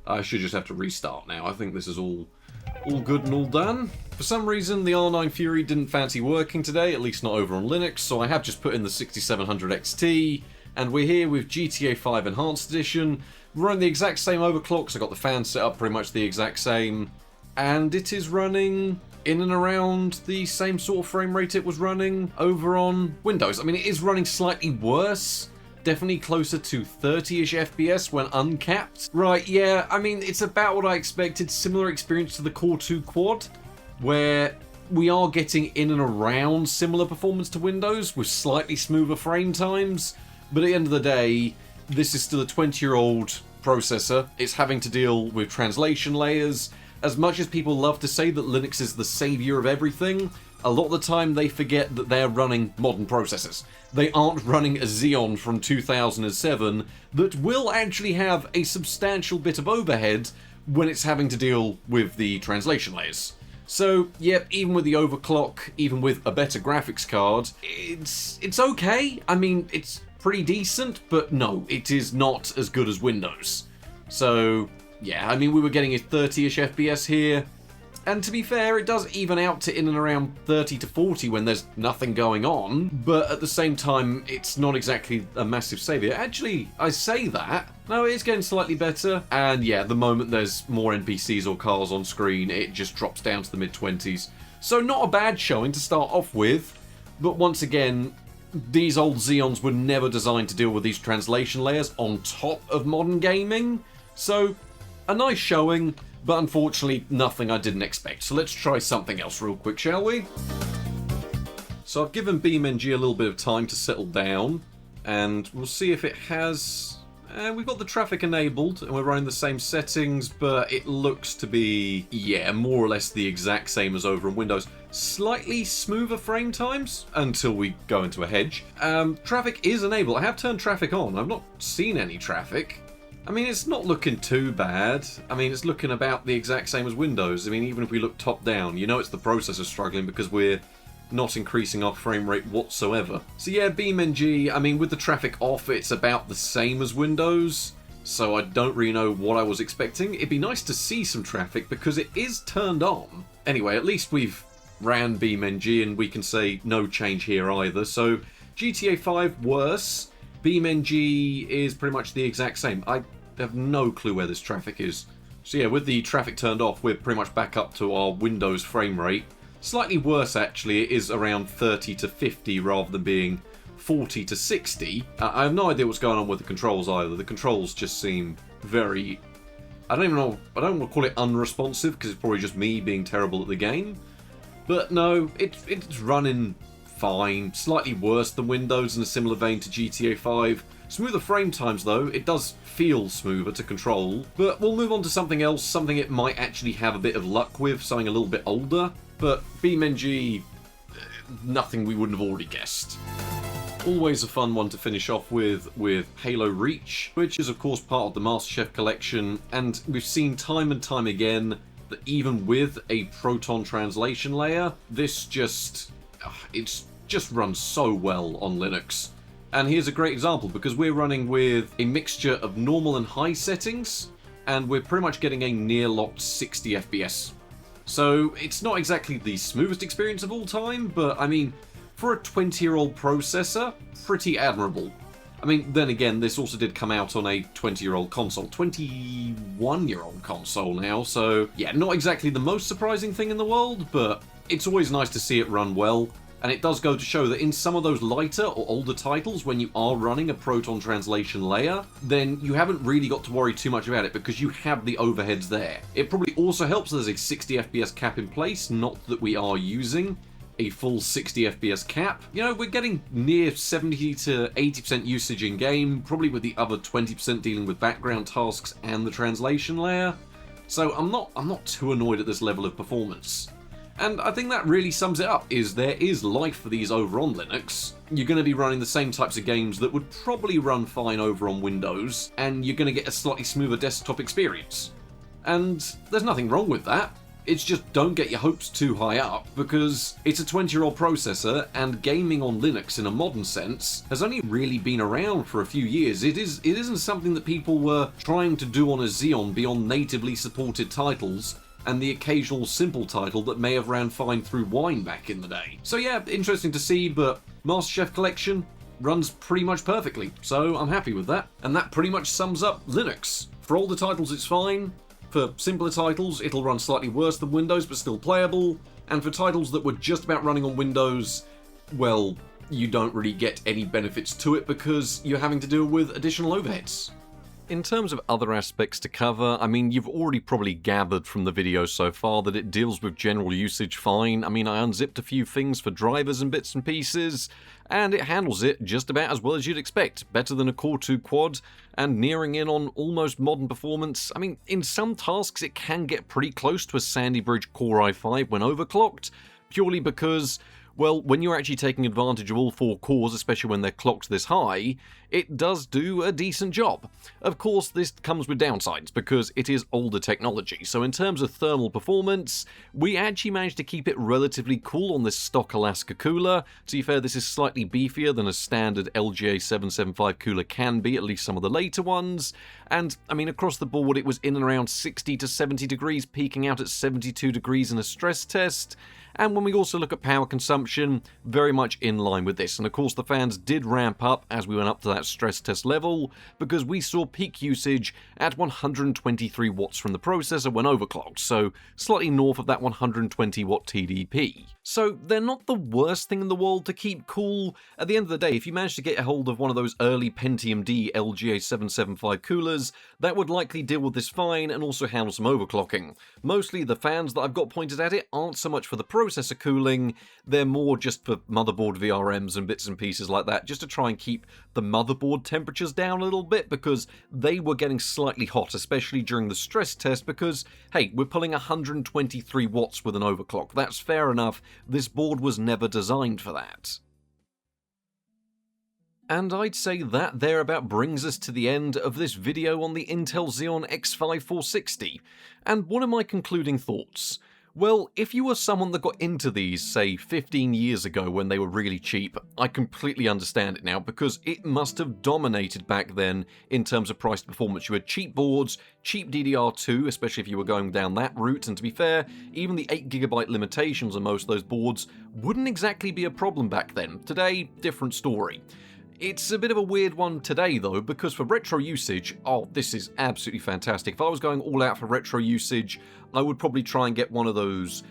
I should just have to restart now. I think this is all good and all done. For some reason, the R9 Fury didn't fancy working today, at least not over on Linux, so I have just put in the 6700 XT, and we're here with GTA 5 Enhanced Edition. We're running the exact same overclocks. I got the fan set up pretty much the exact same, and it is running in and around the same sort of frame rate it was running over on Windows. I mean, it is running slightly worse, definitely closer to 30-ish FPS when uncapped. Right, yeah, I mean, it's about what I expected. Similar experience to the Core 2 Quad, where we are getting in and around similar performance to Windows with slightly smoother frame times, but at the end of the day, this is still a 20-year-old processor. It's having to deal with translation layers. As much as people love to say that Linux is the savior of everything, a lot of the time they forget that they're running modern processors. They aren't running a Xeon from 2007 that will actually have a substantial bit of overhead when it's having to deal with the translation layers. So, yep, even with the overclock, even with a better graphics card, it's okay. I mean, it's pretty decent, but no, it is not as good as Windows. So, yeah, I mean, we were getting a 30-ish FPS here, and to be fair, it does even out to in and around 30 to 40 when there's nothing going on, but at the same time, it's not exactly a massive savior. Actually, I say that. No, it is getting slightly better, and yeah, the moment there's more NPCs or cars on screen, it just drops down to the mid-20s. So not a bad showing to start off with, but once again, these old Xeons were never designed to deal with these translation layers on top of modern gaming, so a nice showing, but unfortunately nothing I didn't expect. So let's try something else real quick, shall we? So I've given BeamNG a little bit of time to settle down, and we'll see if it has... we've got the traffic enabled, and we're running the same settings, but it looks to be, yeah, more or less the exact same as over in Windows. Slightly smoother frame times until we go into a hedge. Traffic is enabled. I have turned traffic on. I've not seen any traffic. I mean, it's not looking too bad. I mean, it's looking about the exact same as Windows. I mean, even if we look top down, you know it's the processor struggling because we're not increasing our frame rate whatsoever. So yeah, BeamNG, I mean, with the traffic off, it's about the same as Windows. so I don't really know what I was expecting. It'd be nice to see some traffic because it is turned on. Anyway, at least we've ran BeamNG and we can say no change here either. So GTA 5 worse, BeamNG is pretty much the exact same. I have no clue where this traffic is. So yeah, with the traffic turned off, we're pretty much back up to our Windows frame rate. Slightly worse actually, it is around 30 to 50 rather than being 40 to 60. I have no idea what's going on with the controls either. The controls just seem very... I don't want to call it unresponsive because it's probably just me being terrible at the game. But no, it's running fine. Slightly worse than Windows in a similar vein to GTA 5. Smoother frame times though, it does feel smoother to control. But we'll move on to something else, something it might actually have a bit of luck with, something a little bit older. But BeamNG, nothing we wouldn't have already guessed. Always a fun one to finish off with Halo Reach, which is of course part of the MasterChef collection, and we've seen time and time again that even with a Proton translation layer, this just runs so well on Linux. And here's a great example, because we're running with a mixture of normal and high settings, and we're pretty much getting a near-locked 60 FPS. So it's not exactly the smoothest experience of all time, but I mean, for a 20-year-old processor, pretty admirable. I mean, then again, this also did come out on a 20-year-old console, 21-year-old console now, so yeah, not exactly the most surprising thing in the world, but it's always nice to see it run well. And it does go to show that in some of those lighter or older titles, when you are running a Proton translation layer, then you haven't really got to worry too much about it because you have the overheads there. It probably also helps there's a 60 FPS cap in place, not that we are using a full 60 FPS cap. You know, we're getting near 70 to 80% usage in game, probably with the other 20% dealing with background tasks and the translation layer. So I'm not too annoyed at this level of performance. And I think that really sums it up, is there is life for these over on Linux. You're going to be running the same types of games that would probably run fine over on Windows, and you're going to get a slightly smoother desktop experience. And there's nothing wrong with that. It's just don't get your hopes too high up, because it's a 20-year-old processor, and gaming on Linux in a modern sense has only really been around for a few years. It isn't something that people were trying to do on a Xeon beyond natively supported titles, and the occasional simple title that may have ran fine through Wine back in the day. So yeah, interesting to see, but MasterChef Collection runs pretty much perfectly, so I'm happy with that. And that pretty much sums up Linux. For older titles it's fine, for simpler titles it'll run slightly worse than Windows but still playable, and for titles that were just about running on Windows, well, you don't really get any benefits to it because you're having to deal with additional overheads. In terms of other aspects to cover, I mean, you've already probably gathered from the video so far that it deals with general usage fine. I mean, I unzipped a few things for drivers and bits and pieces, and it handles it just about as well as you'd expect. Better than a Core 2 quad, and nearing in on almost modern performance. I mean, in some tasks it can get pretty close to a Sandy Bridge Core i5 when overclocked, purely because, well, when you're actually taking advantage of all 4 cores, especially when they're clocked this high, it does do a decent job. Of course, this comes with downsides, because it is older technology, so in terms of thermal performance, we actually managed to keep it relatively cool on this stock Alaska cooler. To be fair, this is slightly beefier than a standard LGA775 cooler can be, at least some of the later ones, and, I mean, across the board it was in and around 60 to 70 degrees, peaking out at 72 degrees in a stress test. And when we also look at power consumption, very much in line with this. And of course the fans did ramp up as we went up to that stress test level, because we saw peak usage at 123 watts from the processor when overclocked, so slightly north of that 120 watt TDP. So they're not the worst thing in the world to keep cool. At the end of the day, if you manage to get a hold of one of those early Pentium D LGA775 coolers, that would likely deal with this fine and also handle some overclocking. Mostly the fans that I've got pointed at it aren't so much for the processor cooling, they're more just for motherboard VRMs and bits and pieces like that, just to try and keep the motherboard temperatures down a little bit, because they were getting slightly hot, especially during the stress test, because, hey, we're pulling 123 watts with an overclock. That's fair enough. This board was never designed for that. And I'd say that there about brings us to the end of this video on the Intel Xeon X5 460. And what are my concluding thoughts? Well, if you were someone that got into these, say, 15 years ago when they were really cheap, I completely understand it now, because it must have dominated back then in terms of price performance. You had cheap boards, cheap DDR2, especially if you were going down that route, and to be fair, even the 8GB limitations on most of those boards wouldn't exactly be a problem back then. Today, different story. It's a bit of a weird one today though, because for retro usage, oh, this is absolutely fantastic. If I was going all out for retro usage, I would probably try and get one of those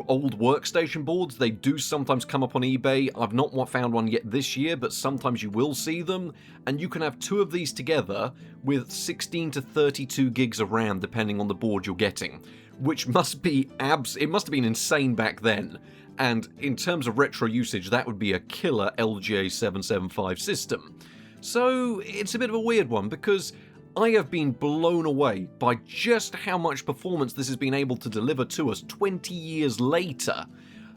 old workstation boards. They do sometimes come up on eBay. I've not found one yet this year, but sometimes you will see them, and you can have two of these together with 16 to 32 gigs of RAM depending on the board you're getting, which must be it must have been insane back then. And in terms of retro usage, that would be a killer LGA775 system. So it's a bit of a weird one, because I have been blown away by just how much performance this has been able to deliver to us 20 years later.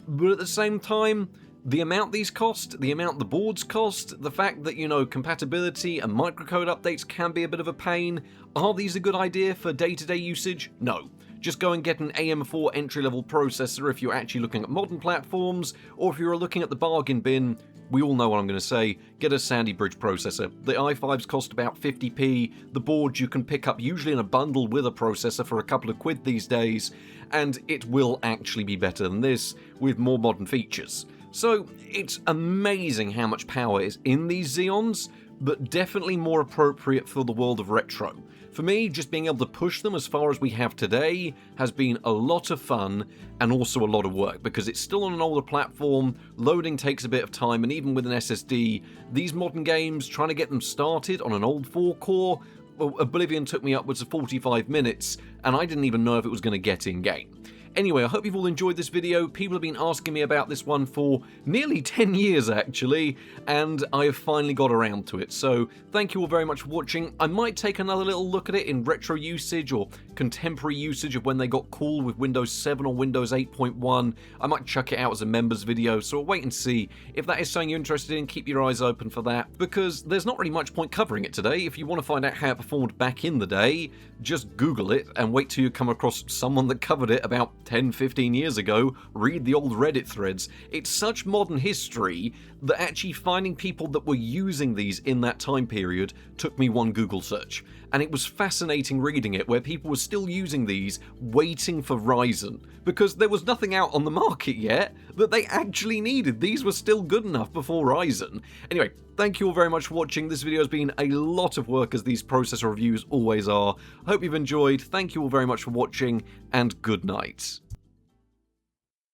But at the same time, the amount these cost, the amount the boards cost, the fact that, you know, compatibility and microcode updates can be a bit of a pain, are these a good idea for day-to-day usage? No. Just go and get an AM4 entry-level processor if you're actually looking at modern platforms, or if you're looking at the bargain bin, we all know what I'm going to say, get a Sandy Bridge processor. The i5s cost about 50p, the board you can pick up usually in a bundle with a processor for a couple of quid these days, and it will actually be better than this with more modern features. So it's amazing how much power is in these Xeons, but definitely more appropriate for the world of retro. For me, just being able to push them as far as we have today has been a lot of fun and also a lot of work, because it's still on an older platform, loading takes a bit of time, and even with an SSD, these modern games, trying to get them started on an old 4-core, well, Oblivion took me upwards of 45 minutes, and I didn't even know if it was going to get in-game. Anyway, I hope you've all enjoyed this video. People have been asking me about this one for nearly 10 years actually, and I have finally got around to it. So thank you all very much for watching. I might take another little look at it in retro usage or contemporary usage of when they got cool with Windows 7 or Windows 8.1. I might chuck it out as a members video, so wait and see. If that is something you're interested in, keep your eyes open for that, because there's not really much point covering it today. If you want to find out how it performed back in the day, just Google it and wait till you come across someone that covered it about 10-15 years ago. Read the old Reddit threads. It's such modern history that actually finding people that were using these in that time period took me one Google search. And it was fascinating reading it, where people were still using these waiting for Ryzen, because there was nothing out on the market yet that they actually needed. These were still good enough before Ryzen. Anyway, thank you all very much for watching. This video has been a lot of work, as these processor reviews always are. Hope you've enjoyed. Thank you all very much for watching, and good night.